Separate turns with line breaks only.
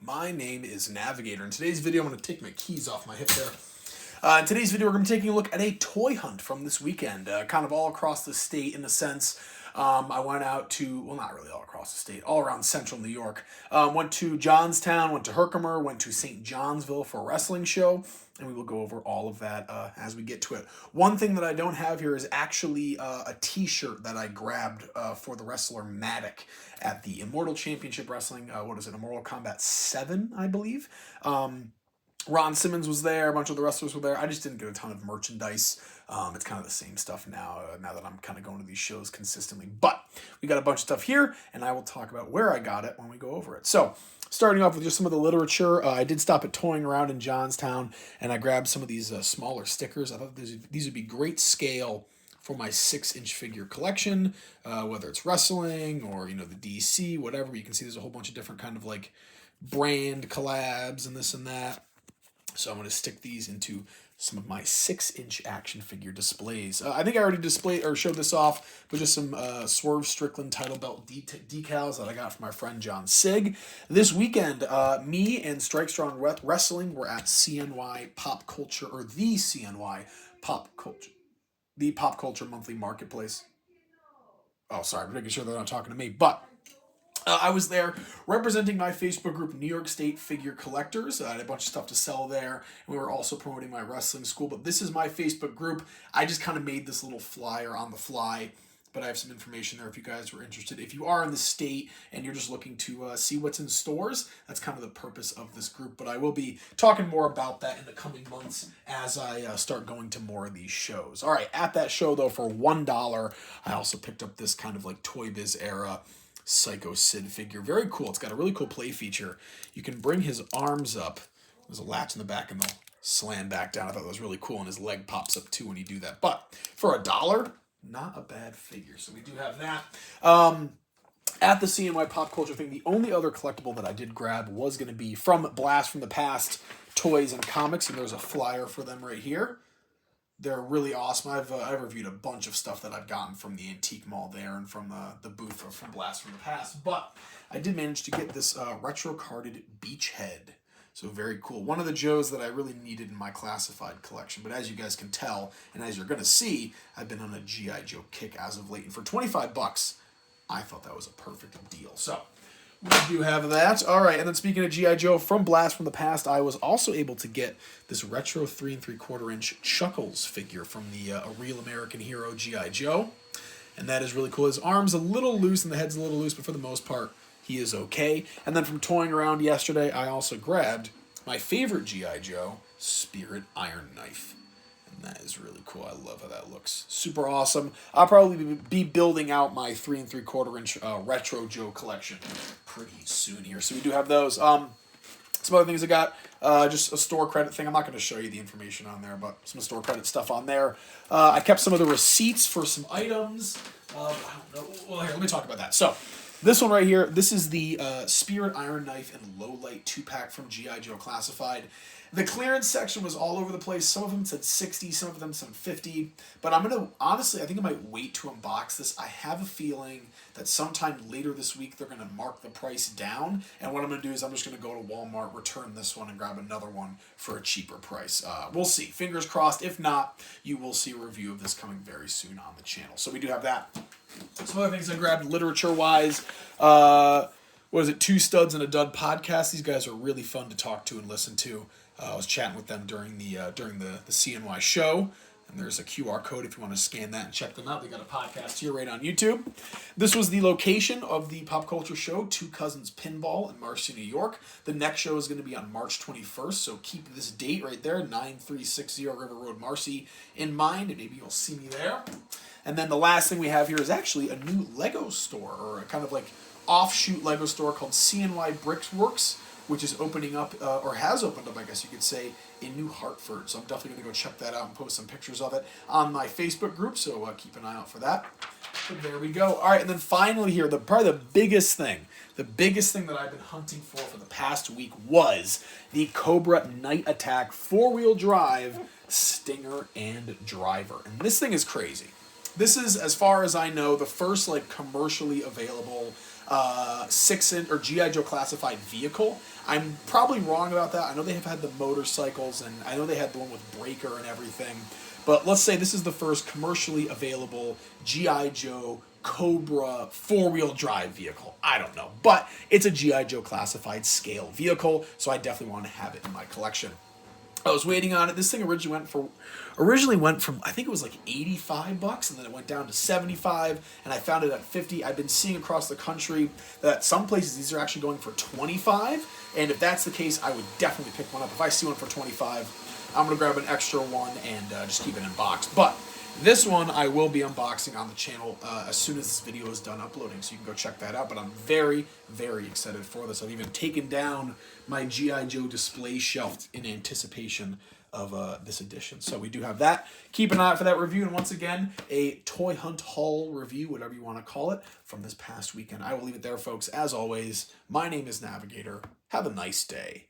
My name is Navigator. In today's video, I'm going to take my keys off my hip there. In today's video, we're going to be taking a look at a toy hunt from this weekend, kind of all across the state in a sense. I went out to, well, not really all across the state, all around central New York. Went to Johnstown, went to Herkimer, went to St. Johnsville for a wrestling show, and we will go over all of that as we get to it. One thing that I don't have here is actually a t-shirt that I grabbed for the wrestler Matic at the Immortal Championship Wrestling, Immortal Kombat 7, I believe. Ron Simmons was there, a bunch of the wrestlers were there. I just didn't get a ton of merchandise. It's kind of the same stuff now that I'm kind of going to these shows consistently. But we got a bunch of stuff here, and I will talk about where I got it when we go over it. So, starting off with just some of the literature, I did stop at Toying Around in Johnstown, and I grabbed some of these smaller stickers. I thought these would be great scale for my 6-inch figure collection, whether it's wrestling or, the DC, whatever. You can see there's a whole bunch of different kind of like brand collabs and this and that. So I'm going to stick these into some of my 6-inch action figure displays. I think I already displayed or showed this off, but just some Swerve Strickland title belt decals that I got from my friend John Sig. This weekend, me and Strike Strong Wrestling were at CNY Pop Culture, or the CNY Pop Culture, the Pop Culture Monthly Marketplace. Oh, sorry, I'm making sure they're not talking to me, but I was there representing my Facebook group, New York State Figure Collectors. I had a bunch of stuff to sell there. We were also promoting my wrestling school, but this is my Facebook group. I just kind of made this little flyer on the fly, but I have some information there if you guys were interested. If you are in the state and you're just looking to see what's in stores, that's kind of the purpose of this group. But I will be talking more about that in the coming months as I start going to more of these shows. All right, at that show, though, for $1, I also picked up this kind of like Toy Biz era Psycho Sid figure. Very cool. It's got a really cool play feature. You can bring his arms up. There's a latch in the back and they'll slam back down. I thought that was really cool, and his leg pops up too when you do that. But for $1, not a bad figure. So we do have that. At the CNY Pop Culture thing, the only other collectible that I did grab was going to be from Blast from the Past Toys and Comics, and there's a flyer for them right here. They're really awesome. I've reviewed a bunch of stuff that I've gotten from the Antique Mall there and from the booth from Blast from the Past. But I did manage to get this retro carded Beachhead. So very cool. One of the Joes that I really needed in my classified collection. But as you guys can tell, and as you're going to see, I've been on a G.I. Joe kick as of late. And for $25, I thought that was a perfect deal. So we do have that. All right, and then speaking of G.I. Joe, from Blast from the Past, I was also able to get this retro 3 3/4-inch Chuckles figure from the A Real American Hero G.I. Joe. And that is really cool. His arm's a little loose and the head's a little loose, but for the most part, he is okay. And then from Toying Around yesterday, I also grabbed my favorite G.I. Joe, Spirit Iron Knife. That is really cool. I love how that looks. Super awesome. I'll probably be building out my 3 3/4-inch Retro Joe collection pretty soon here. So we do have those. Some other things I got. Just a store credit thing. I'm not going to show you the information on there, but some store credit stuff on there. I kept some of the receipts for some items. I don't know. Well, here, let me talk about that. So this one right here, this is the Spirit Iron Knife and Low Light 2-pack from G.I. Joe Classified. The clearance section was all over the place. Some of them said 60, some of them said 50. But I'm going to, honestly, I think I might wait to unbox this. I have a feeling that sometime later this week they're going to mark the price down. And what I'm going to do is I'm just going to go to Walmart, return this one, and grab another one for a cheaper price. We'll see. Fingers crossed. If not, you will see a review of this coming very soon on the channel. So we do have that. Some other things I grabbed literature-wise. What is it? Two Studs and a Dud podcast. These guys are really fun to talk to and listen to. I was chatting with them during the CNY show, and there's a QR code if you want to scan that and check them out. They got a podcast here right on YouTube. This was the location of the Pop Culture Show, Two Cousins Pinball in Marcy, New York. The next show is going to be on March 21st, so keep this date right there, 9360 River Road, Marcy, in mind, and maybe you'll see me there. And then the last thing we have here is actually a new Lego store, or a kind of like offshoot Lego store called CNY Brickworks, which is opening up, or has opened up, I guess you could say, in New Hartford. So I'm definitely going to go check that out and post some pictures of it on my Facebook group, so keep an eye out for that. But there we go. All right, and then finally here, probably the biggest thing that I've been hunting for the past week was the Cobra Night Attack 4-wheel drive Stinger and Driver. And this thing is crazy. This is, as far as I know, the first like commercially available 6-inch or G.I. Joe classified vehicle. I'm probably wrong about that. I know they have had the motorcycles, and I know they had the one with Breaker and everything. But let's say this is the first commercially available G.I. Joe Cobra 4-wheel drive vehicle. I don't know. But it's a G.I. Joe classified scale vehicle, so I definitely want to have it in my collection. I was waiting on it. This thing originally went from I think it was like $85, and then it went down to $75, and I found it at $50. I've been seeing across the country that some places these are actually going for $25, and if that's the case, I would definitely pick one up. If I see one for $25, I'm gonna grab an extra one and just keep it in box. But this one I will be unboxing on the channel as soon as this video is done uploading, so you can go check that out. But I'm very, very excited for this. I've even taken down my G.I. Joe display shelf in anticipation of this edition. So we do have that. Keep an eye out for that review. And once again, a Toy Hunt haul review, whatever you want to call it, from this past weekend. I will leave it there, folks. As always, my name is Navigator. Have a nice day.